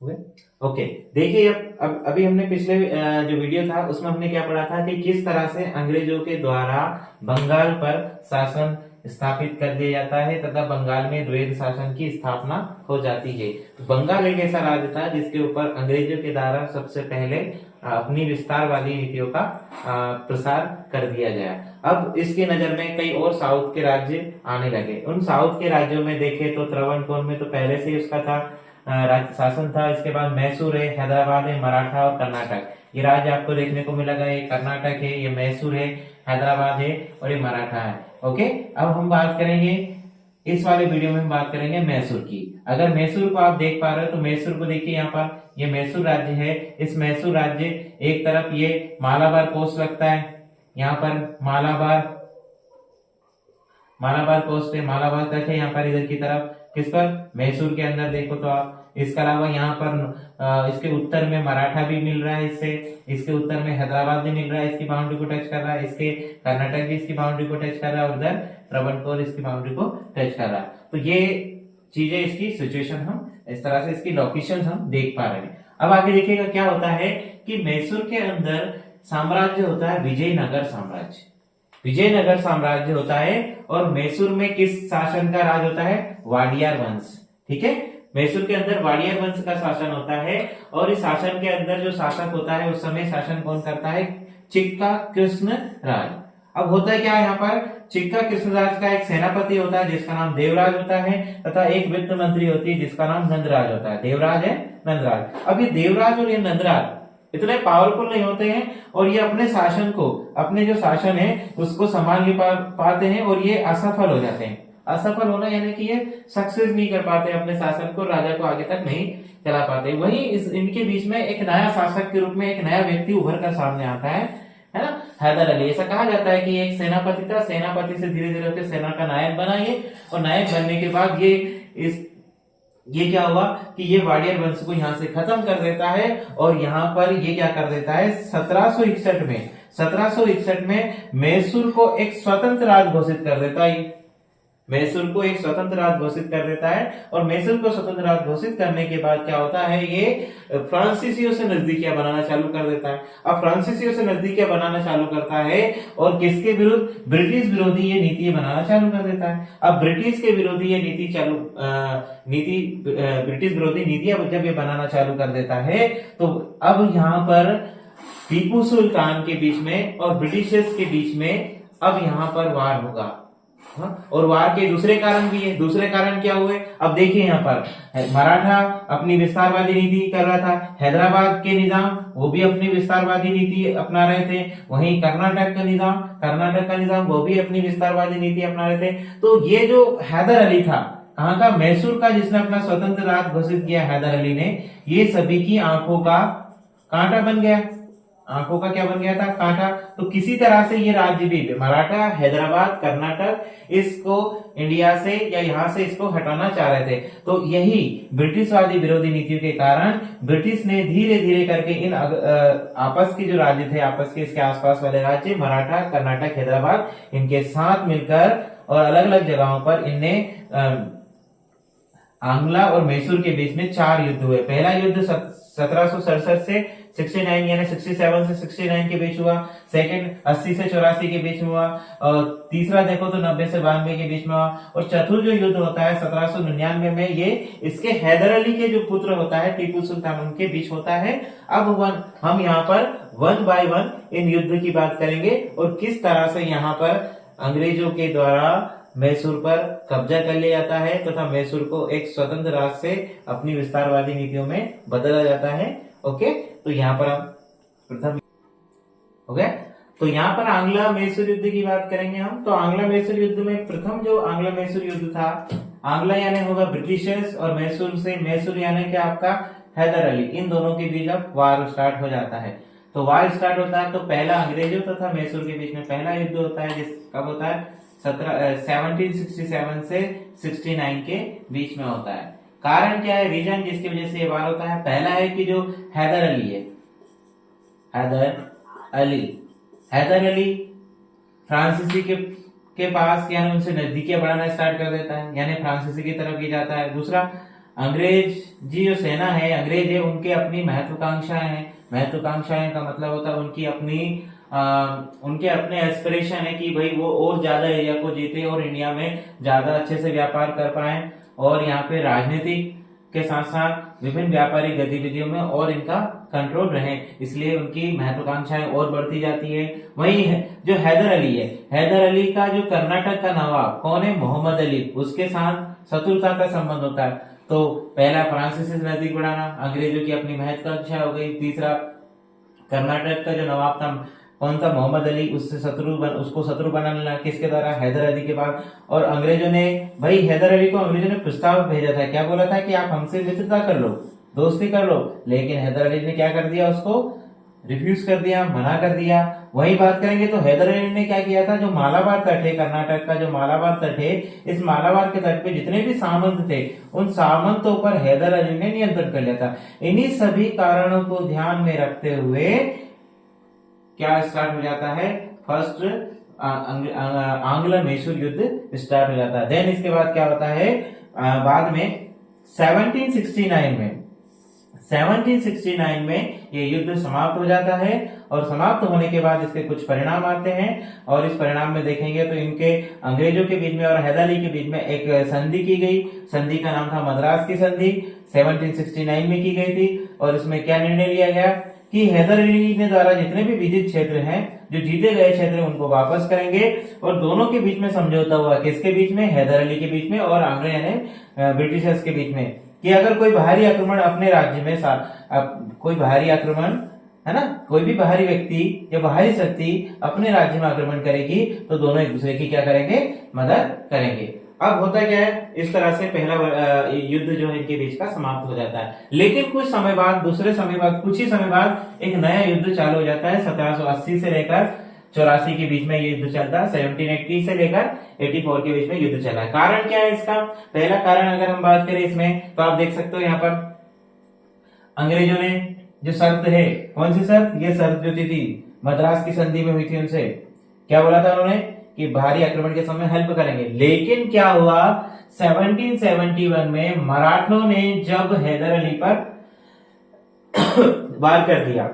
हुए। ओके, देखिए अब अभी हमने पिछले जो वीडियो था उसमें हमने क्या पढ़ा था कि किस तरह से अंग्रेजों के द्वारा बंगाल पर शासन स्थापित कर दिया जाता है तथा बंगाल में द्वैध शासन की स्थापना हो जाती है। तो बंगाल एक ऐसा राज्य था जिसके ऊपर अंग्रेजों के द्वारा सबसे पहले अपनी विस्तारवादी नीतियों का प्रसार कर दिया गया। अब इसकी नजर में कई और साउथ के राज्य आने लगे। उन साउथ के राज्यों में देखें तो त्रावणकोर में तो पहले से ही उसका था राज्य शासन था। इसके बाद मैसूर है, हैदराबाद है, मराठा और कर्नाटक, ये राज्य आपको देखने को मिलेगा। ये कर्नाटक है, ये मैसूर है, हैदराबाद है और ये मराठा है। ओके, अब हम बात करेंगे इस वाले वीडियो में हम बात करेंगे मैसूर की। अगर मैसूर को आप देख पा रहे हो तो मैसूर को देखिए, यहाँ पर ये मैसूर राज्य है। इस मैसूर राज्य एक तरफ ये मालाबार कोस्ट लगता है, यहाँ पर मालाबार मालाबार कोस्ट है, मालाबार तक है यहाँ पर। इधर की तरफ किस पर, मैसूर के अंदर देखो तो आप। इसके अलावा यहाँ पर इसके उत्तर में मराठा भी मिल रहा है इससे, इसके उत्तर में हैदराबाद भी मिल रहा है, इसकी बाउंड्री को टच कर रहा है, इसके कर्नाटक भी इसकी बाउंड्री को टच कर रहा है और इधर त्रावणकोर इसकी बाउंड्री को टच कर रहा है। तो ये चीजें, इसकी सिचुएशन हम इस तरह से, इसकी लोकेशन हम देख पा रहे हैं। अब आगे देखिएगा क्या होता है कि मैसूर के अंदर साम्राज्य होता है विजयनगर साम्राज्य। विजयनगर साम्राज्य होता है और मैसूर में किस शासन का राज होता है, वाडियार वंश। ठीक है, मैसूर के अंदर वाडियार वंश का शासन होता है और इस शासन के अंदर जो शासक होता है उस समय शासन कौन करता है, चिक्का कृष्ण राज। अब होता है क्या यहाँ पर, चिक्का कृष्ण राज का एक सेनापति होता है जिसका नाम देवराज होता है तथा एक वित्त मंत्री होती है जिसका नाम नंदराज होता है। देवराज है, नंदराज। अब ये देवराज और ये नंदराज इतने पावरफुल नहीं होते हैं और ये अपने शासन को, अपने जो शासन है उसको संभाल नहीं पाते हैं और ये असफल हो जाते हैं। असफल होना यानी कि ये सक्सेस नहीं कर पाते अपने शासन को, राजा को आगे तक नहीं चला पाते। वहीं इनके बीच में एक नया शासक के रूप में एक नया व्यक्ति उभर कर सामने आता है ना, हैदर अली। ऐसा कहा जाता है कि एक सेनापति था, सेनापति से धीरे धीरे होकर सेना का नायक बना ये, और नायक बनने के बाद ये क्या हुआ कि ये वाडियर वंश को यहां से खत्म कर देता है और यहां पर ये क्या कर देता है, 1761 में मैसूर को एक स्वतंत्र राज्य घोषित कर देता है। मैसूर को एक स्वतंत्र राज्य घोषित कर देता है और मैसूर को स्वतंत्र राज्य घोषित करने के बाद क्या होता है, ये फ्रांसीसियों से नजदीकियां बनाना चालू कर देता है। अब फ्रांसीसियों से नजदीकियां बनाना चालू करता है और किसके विरुद्ध, ब्रिटिश विरोधी ये नीति बनाना चालू कर देता है। अब ब्रिटिश के विरोधी ये ब्रिटिश विरोधी नीतियां जब ये बनाना चालू कर देता है तो अब यहाँ पर टीपू सुल्तान के बीच में और ब्रिटिशर्स के बीच में अब यहाँ पर वार होगा। और वार के दूसरे कारण भी है। दूसरे कारण क्या हुए, अब देखिए यहाँ पर मराठा अपनी विस्तारवादी नीति कर रहा था, हैदराबाद के निजाम वो भी अपनी विस्तारवादी नीति अपना रहे थे, वहीं कर्नाटक का निजाम वो भी अपनी विस्तारवादी नीति अपना रहे थे। तो ये जो हैदर अली था, कहाँ का, मैसूर का, जिसने अपना स्वतंत्र राज्य घोषित किया हैदर अली ने, ये सभी की आंखों का कांटा बन गया। आंखों का क्या बन गया था, कांटा। तो किसी तरह से ये राज्य भी, मराठा, हैदराबाद, कर्नाटक, इसको इंडिया से या यहाँ से इसको हटाना चाह रहे थे। तो यही ब्रिटिशवादी विरोधी नीतियों के कारण ब्रिटिश ने धीरे धीरे करके इन आपस के जो राज्य थे, आपस के इसके आसपास वाले राज्य, मराठा, कर्नाटक, हैदराबाद, इनके साथ मिलकर और अलग अलग जगहों पर इनने आंग्ला और मैसूर के बीच में 4 युद्ध हुए। पहला युद्ध 1767 से 69 यानी 67 से 69 के बीच हुआ। सेकंड 80 से 84 के बीच में हुआ। और तीसरा देखो तो 90 से 92 के बीच में हुआ। और चतुर्थ जो युद्ध होता है 1799 में, ये इसके हैदर अली के जो पुत्र होता है टीपू सुल्तान, उनके बीच होता है। अब हम यहाँ पर वन बाय वन इन युद्ध की बात करेंगे और किस तरह से यहाँ पर अंग्रेजों के द्वारा मैसूर पर कब्जा कर लिया जाता है तथा मैसूर को एक स्वतंत्र राज्य से अपनी विस्तारवादी नीतियों में बदला जाता है। ओके, तो यहाँ पर हम प्रथम हो गया। तो यहाँ पर आंग्ला मैसूर युद्ध की बात करेंगे हम। तो आंग्ला मैसूर युद्ध में प्रथम जो आंग्ला मैसूर युद्ध था, आंग्ला यानी होगा ब्रिटिशर्स और मैसूर यानी कि आपका हैदर अली, इन दोनों के बीच अब वार स्टार्ट हो जाता है। तो वार स्टार्ट होता है तो पहला अंग्रेजों तथा मैसूर के बीच में पहला युद्ध होता है, जिस कब होता है 1767 से 69 के बीच में होता है। कारण क्या है, रीजन जिसकी वजह से ये वार होता है, पहला है कि जो हैदर अली है, हैदर अली फ्रांसीसी के पास यानी उनसे नजदीकियां बढ़ाना स्टार्ट कर देता है, यानी फ्रांसीसी की तरफ ये जाता है। दूसरा अंग्रेजी जो सेना है, अंग्रेज है, उनके अपनी महत्वाकांक्षाएं हैं। महत्वाकांक्षाएं का मतलब होता है उनकी अपनी उनके अपने एस्पिरेशन है कि भाई वो और ज्यादा एरिया को जीते और इंडिया में ज्यादा अच्छे से व्यापार कर पाए, और यहाँ पे राजनीतिक के साथ साथ विभिन्न व्यापारिक गतिविधियों में और इनका कंट्रोल रहे, इसलिए उनकी महत्वाकांक्षाएं और बढ़ती जाती है। वही है जो हैदर अली है, हैदर अली का जो कर्नाटक का नवाब कौन है, मोहम्मद अली, उसके साथ शत्रुता का संबंध होता है। तो पहला फ्रांसिस से नजदीक बढ़ाना, अंग्रेजों की अपनी महत्वाकांक्षा हो गई। तीसरा, कर्नाटक का जो नवाब था कौन था, मोहम्मद अली, उसको शत्रु बनाना किसके द्वारा, हैदर अली के बाद। और अंग्रेजों ने, भाई हैदर अली को अंग्रेजों ने प्रस्ताव भेजा था, क्या बोला था कि आप हमसे मित्रता कर लो, दोस्ती कर लो, लेकिन हैदर अली ने क्या कर दिया, उसको रिफ्यूज कर दिया, मना कर दिया। वही बात करेंगे तो हैदर अली ने क्या किया था, जो मालाबार तट है, कर्नाटक का जो मालाबार तट है, इस मालाबार के तट पे जितने भी सामंत थे, उन सामंतों पर हैदर अली ने नियंत्रण कर लिया था। इन्हीं सभी कारणों को ध्यान में रखते हुए क्या स्टार्ट हो जाता है, फर्स्ट आंग्ल मैसूर युद्ध स्टार्ट हो जाता है। देन इसके बाद क्या होता है, बाद में 1769 में ये युद्ध समाप्त हो जाता है, और समाप्त होने के बाद इसके कुछ परिणाम आते हैं, और इस परिणाम में देखेंगे तो इनके अंग्रेजों के बीच में और हैदर अली के बीच में एक संधि की गई। संधि का नाम था मद्रास की संधि, 1769 में की गई थी। और इसमें क्या निर्णय लिया गया कि हैदर अली ने द्वारा जितने भी विजित क्षेत्र हैं, जो जीते गए क्षेत्र उनको वापस करेंगे, और दोनों के बीच में समझौता हुआ, किसके बीच में, हैदर अली के बीच में और आंग्रे यानी ब्रिटिशर्स के बीच में, कि अगर कोई बाहरी आक्रमण अपने राज्य में कोई बाहरी आक्रमण है ना, कोई भी बाहरी व्यक्ति या बाहरी शक्ति अपने राज्य में आक्रमण करेगी तो दोनों एक दूसरे की क्या करेंगे, मदद करेंगे। अब होता क्या है, इस तरह से पहला युद्ध जो है इनके बीच का समाप्त हो जाता है। लेकिन कुछ समय बाद, कुछ ही समय बाद एक नया युद्ध चालू हो जाता है। 1780 से लेकर 84 के बीच में ये युद्ध चलता है। 1780 से लेकर 84 के बीच में युद्ध चला है। कारण क्या है इसका, पहला कारण अगर हम बात करें इसमें, तो आप देख सकते हो यहाँ पर अंग्रेजों ने जो शर्त है, कौन सी शर्त, ये शर्त जो थी मद्रास की संधि में हुई थी, उनसे क्या बोला था उन्होंने कि बाहरी आक्रमण के समय हेल्प करेंगे। लेकिन क्या हुआ, 1771 में मराठों ने जब हैदर अली पर वार कर दिया,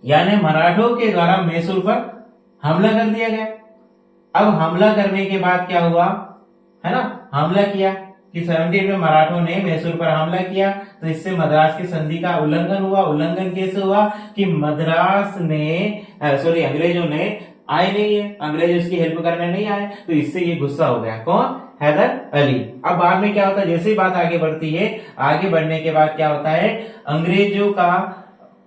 यानी मराठों के द्वारा मैसूर पर हमला कर दिया गया। अब हमला करने के बाद क्या हुआ, है ना, हमला किया कि 17 में मराठों ने मैसूर पर हमला किया, तो इससे मद्रास की संधि का उल्लंघन हुआ। उल्लंघन कैसे हुआ कि अंग्रेजों ने आए नहीं है, अंग्रेज उसकी हेल्प करने नहीं आए, तो इससे ये गुस्सा हो गया, कौन, हैदर अली। अब बाद में क्या होता है, जैसे ही बात आगे बढ़ती है, आगे बढ़ने के बाद क्या होता है, अंग्रेजों का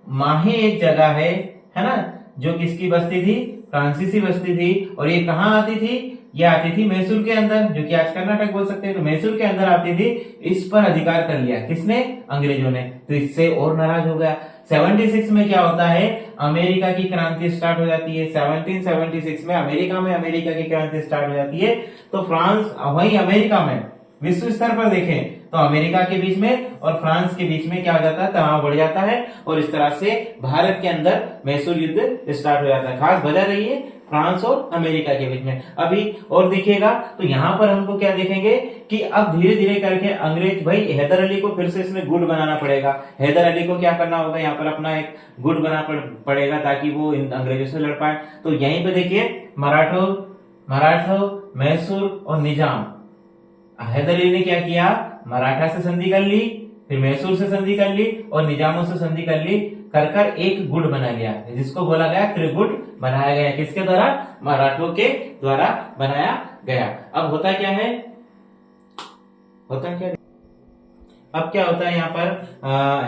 माही एक जगह है ना, जो किसकी बस्ती थी, फ्रांसीसी बस्ती थी, और ये कहाँ आती थी, ये आती थी मैसूर के अंदर, जो कि आज कर्नाटक बोल सकते हैं, तो मैसूर के अंदर आती थी। इस पर अधिकार कर लिया किसने, अंग्रेजों ने, तो इससे और नाराज हो गया। 76 में क्या होता है, अमेरिका की क्रांति स्टार्ट हो जाती है। 1776 में अमेरिका की क्रांति स्टार्ट हो जाती है। तो फ्रांस, वही अमेरिका में विश्व स्तर पर देखें तो अमेरिका के बीच में और फ्रांस के बीच में क्या हो जाता है, तनाव बढ़ जाता है, और इस तरह से भारत के अंदर मैसूर युद्ध स्टार्ट हो जाता है। खास वजह रही है फ्रांस और अमेरिका के बीच में। अभी और देखिएगा तो यहाँ पर हमको क्या देखेंगे कि अब धीरे धीरे करके अंग्रेज, भाई हैदर अली को फिर से इसमें गुट बनाना पड़ेगा। हैदर अली को क्या करना होगा, यहाँ पर अपना एक गुट बनाना पड़ेगा ताकि वो अंग्रेजों से लड़ पाए। तो यहीं पे देखिए मराठों, मैसूर और निजाम, हैदर अली ने क्या किया, मराठा से संधि कर ली, फिर मैसूर से संधि कर ली और निजामों से संधि कर ली, कर एक गुट बना लिया, जिसको बोला गया त्रिगुट बनाया गया। किसके द्वारा, मराठों के द्वारा बनाया गया। अब होता क्या है, अब क्या होता है यहाँ पर,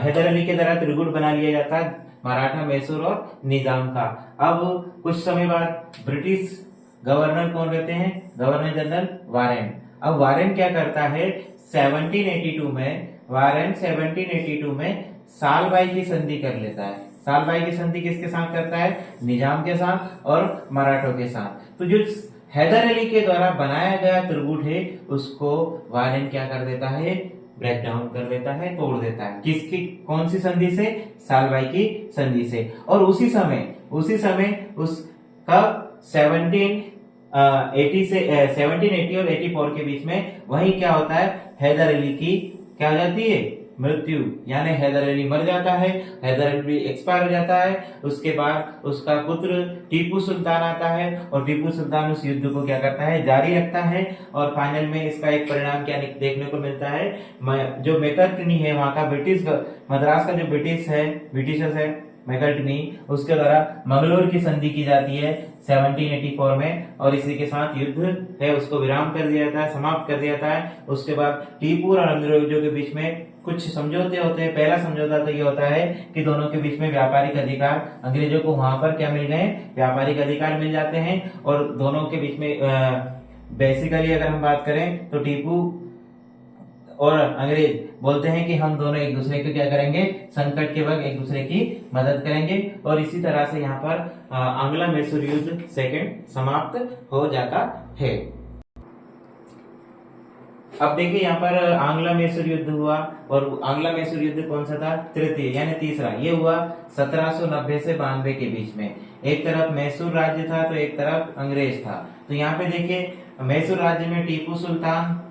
हैदर अली के द्वारा त्रिगुट बना लिया जाता है, मराठा, मैसूर और निजाम का। अब कुछ समय बाद ब्रिटिश गवर्नर कौन रहते हैं, गवर्नर जनरल वारेन। अब वारेन क्या करता है, 1782 में सालबाई की संधि कर लेता है। सालबाई की संधि किसके साथ करता है, निजाम के साथ और मराठों के साथ। तो जो हैदर अली के द्वारा बनाया गया त्रिगुट है, उसको वारेन क्या कर देता है, ब्रेक डाउन कर देता है, तोड़ देता है। किसकी, कौन सी संधि से, सालबाई की संधि से। और उसी समय उसका 1780 और 84 के बीच में वही क्या होता है, हैदर अली की क्या हो जाती है, मृत्यु, यानी हैदर अली मर जाता है, हैदर अली एक्सपायर हो जाता है। उसके बाद उसका पुत्र टीपू सुल्तान आता है और टीपू सुल्तान उस युद्ध को क्या करता है, जारी रखता है। और फाइनल में इसका एक परिणाम क्या देखने को मिलता है, जो मैकर्टनी है वहां का ब्रिटिश मद्रास का जो ब्रिटिशर्स है मैकर्टनी, उसके द्वारा मंगलोर की संधि की जाती है 1784 में, और इसी के साथ युद्ध है उसको विराम कर दिया जाता है, समाप्त कर दिया जाता है। उसके बाद टीपू और अंग्रेजों के बीच में कुछ समझौते होते हैं। पहला समझौता तो ये होता है कि दोनों के बीच में व्यापारिक अधिकार, अंग्रेजों को वहां पर क्या मिल गए, व्यापारिक अधिकार मिल जाते हैं। और दोनों के बीच में बेसिकली अगर हम बात करें तो टीपू और अंग्रेज बोलते हैं कि हम दोनों एक दूसरे को क्या करेंगे, संकट के वक्त एक दूसरे की मदद करेंगे। और इसी तरह से यहाँ पर आंग्ला मैसूर युद्ध सेकंड समाप्त हो जाता है। अब देखिए यहाँ पर आंग्ला मैसूर युद्ध हुआ, और आंग्ला मैसूर युद्ध कौन सा था, तृतीय यानी तीसरा। ये हुआ 1790 से 92 के बीच में। एक तरफ मैसूर राज्य था तो एक तरफ अंग्रेज था। तो यहाँ पे देखिए मैसूर राज्य में टीपू सुल्तान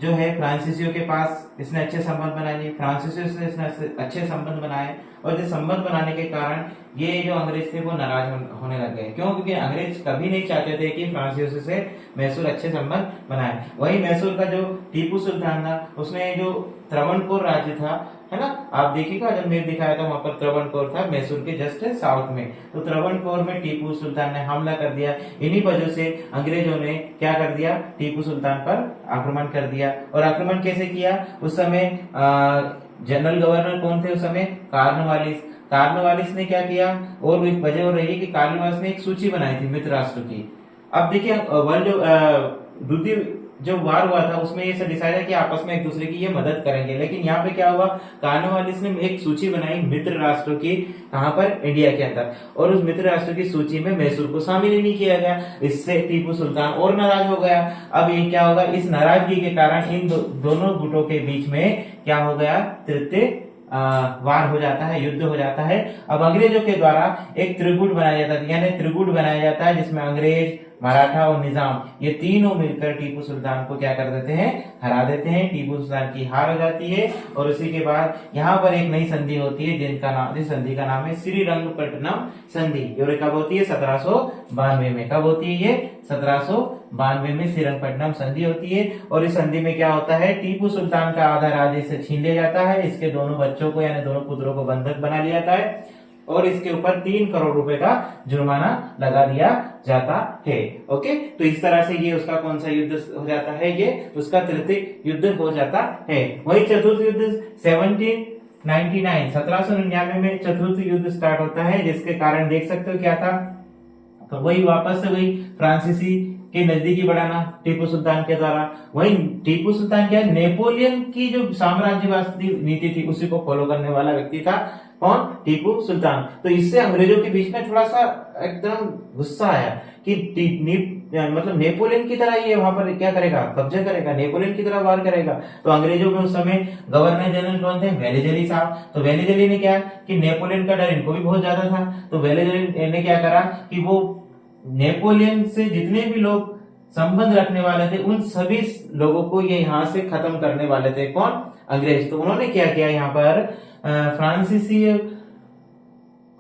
जो है फ्रांसीसियों के पास इसने अच्छे संबंध बना लिए, फ्रांसीसियों से इसने अच्छे संबंध बनाए। और जो संबंध बनाने के कारण ये जो अंग्रेज थे वो नाराज होने लग गए। क्यों? क्योंकि अंग्रेज कभी नहीं चाहते थे कि फ्रांसीसियों से मैसूर अच्छे संबंध बनाए। वही मैसूर का जो टीपू सुल्तान था उसने जो त्रावणकोर राज्य था, है ना, आप देखिएगा जब मैप दिखाया था वहां पर त्रावणकोर था मैसूर के जस्ट साउथ में। तो त्रावणकोर में टीपू सुल्तान ने हमला कर दिया। इन्हीं वजह से अंग्रेजों ने क्या कर दिया, टीपू सुल्तान पर आक्रमण कर दिया। और आक्रमण कैसे किया, उस समय जनरल गवर्नर कौन थे उस समय, कार्नवालिस। कार्नवालिस ने क्या किया, और एक वजह हो रही है कि कार्नवालिस ने एक सूची बनाई थी मित्र राष्ट्र की। अब देखिए वर्ल्ड द्वितीय जो वार हुआ था उसमें ये सब डिसाइड है कि आपस में एक दूसरे की ये मदद करेंगे। लेकिन यहाँ पे क्या हुआ, कार्नवालिस ने एक सूची बनाई मित्र राष्ट्रों की, कहां पर, इंडिया के अंदर। और उस मित्र राष्ट्रों की सूची में मैसूर को शामिल ही नहीं किया गया। इससे टीपू सुल्तान और नाराज हो गया। अब ये क्या होगा, इस नाराजगी के कारण इन दोनों गुटों के बीच में क्या हो गया, तृतीय वार हो जाता है, युद्ध हो जाता है। अब अंग्रेजों के द्वारा एक त्रिगुट बनाया जाता है, यानी त्रिगुट बनाया जाता है जिसमें अंग्रेज, मराठा और निजाम ये तीनों मिलकर टीपू सुल्तान को क्या कर देते हैं, हरा देते हैं। टीपू सुल्तान की हार हो जाती है। और उसी के बाद यहाँ पर एक नई संधि होती है जिस संधि का नाम है श्रीरंगपट्टनम संधि। ये कब होती है, 1792 में। कब होती है ये, 1792 में श्रीरंगपट्टनम संधि होती है। और इस संधि में क्या होता है, टीपू सुल्तान का आधा राज्य से छीन लिया जाता है, इसके दोनों बच्चों को यानी दोनों पुत्रों को बंधक बना लिया जाता है, और इसके ऊपर 3 करोड़ रुपए का जुर्माना लगा दिया जाता है। ओके, तो इस तरह से ये उसका कौन सा युद्ध हो जाता है, ये उसका तृतीय युद्ध हो जाता है। वही चतुर्थ युद्ध 1799 में चतुर्थ युद्ध स्टार्ट होता है, जिसके कारण देख सकते हो क्या था, तो वही वापस से वही फ्रांसीसी के नजदीकी बढ़ाना टीपू सुल्तान के द्वारा। वही टीपू सुल्तान क्या, नेपोलियन की जो साम्राज्यवादी नीति थी उसी को फॉलो करने वाला व्यक्ति था। कौन, टीपू सुल्तान। तो इससे अंग्रेजों के बीच में थोड़ा सा एकदम गुस्सा आया कि मतलब नेपोलियन की तरह ये वहां पर क्या करेगा, कब्जा करेगा, नेपोलियन की तरह वार करेगा। तो अंग्रेजों में उस समय गवर्नर जनरल कौन थे, वेलेजली साहब। तो वेलेजली ने क्या कि नेपोलियन का डर इनको भी बहुत ज्यादा था। तो वेलेजली ने क्या करा कि वो नेपोलियन से जितने भी लोग संबंध रखने वाले थे उन सभी लोगों को ये यहाँ से खत्म करने वाले थे। कौन, अंग्रेज। तो उन्होंने क्या किया, यहाँ पर फ्रांसीसी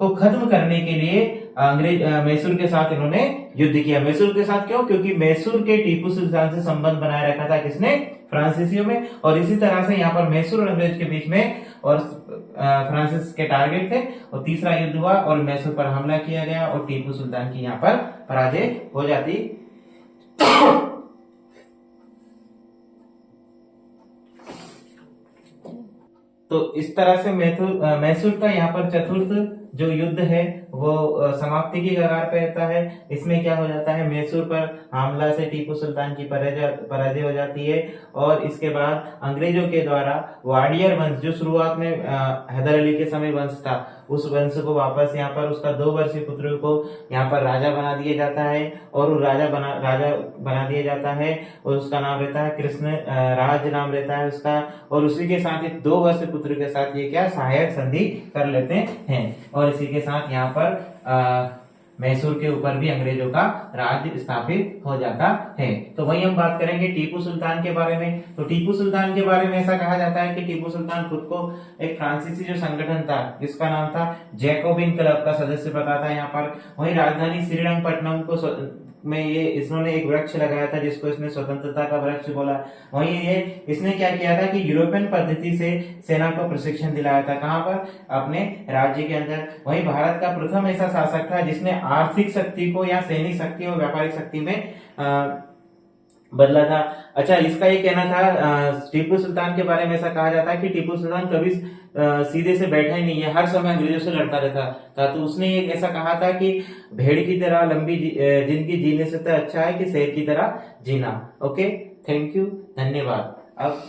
को खत्म करने के लिए अंग्रेज मैसूर के साथ इन्होंने युद्ध किया। मैसूर के साथ क्यों, क्योंकि मैसूर के टीपू सुल्तान से संबंध बनाए रखा था किसने, फ्रांसीसियों में। और इसी तरह से यहाँ पर मैसूर और अंग्रेज के बीच में और फ्रांसिस के टारगेट थे। और तीसरा युद्ध हुआ और मैसूर पर हमला किया गया और टीपू सुल्तान की यहाँ पर पराजय हो जाती। तो इस तरह से मैसूर का यहाँ पर चतुर्थ जो युद्ध है वो समाप्ति की कगार पे रहता है। इसमें क्या हो जाता है, मैसूर पर हमला से टीपू सुल्तान की पराजय हो जाती है। और इसके बाद अंग्रेजों के द्वारा वाडियर वंश जो शुरुआत में हैदर अली के समय वंश था, उस वंश को वापस यहाँ पर उसका 2 वर्षीय पुत्र को यहाँ पर राजा बना दिया जाता है। और राजा बना दिया जाता है और उसका नाम रहता है कृष्ण राज नाम रहता है उसका। और उसी के साथ 2 वर्षीय पुत्र के साथ ये क्या सहायक संधि कर लेते हैं। और इसी के साथ यहाँ पर मैसूर के ऊपर भी अंग्रेजों का राज्य स्थापित हो जाता है। तो वही हम बात करेंगे टीपू सुल्तान के बारे में। तो टीपू सुल्तान के बारे में ऐसा कहा जाता है कि टीपू सुल्तान खुद को एक फ्रांसीसी जो संगठन था जिसका नाम था जैकोबिन क्लब का सदस्य बताता है यहाँ पर। वही राजधानी श्रीरंगपट्टनम को में ये इसने एक वृक्ष लगाया था जिसको इसने स्वतंत्रता का वृक्ष बोला। वहीं ये इसने क्या किया था कि यूरोपियन पद्धति से सेना को प्रशिक्षण दिलाया था, कहां पर, अपने राज्य के अंदर। वहीं भारत का प्रथम ऐसा शासक था जिसने आर्थिक शक्ति को या सैनिक शक्ति और व्यापारिक शक्ति में बदला था। अच्छा, इसका ये कहना था टीपू सुल्तान के बारे में, ऐसा कहा जाता है कि टीपू सुल्तान कभी सीधे से बैठा ही नहीं है, हर समय अंग्रेजों से लड़ता रहता था। तो उसने एक ऐसा कहा था कि भेड़ की तरह लंबी जिंदगी जीने से तो अच्छा है कि शेर की तरह जीना। ओके, थैंक यू, धन्यवाद। अब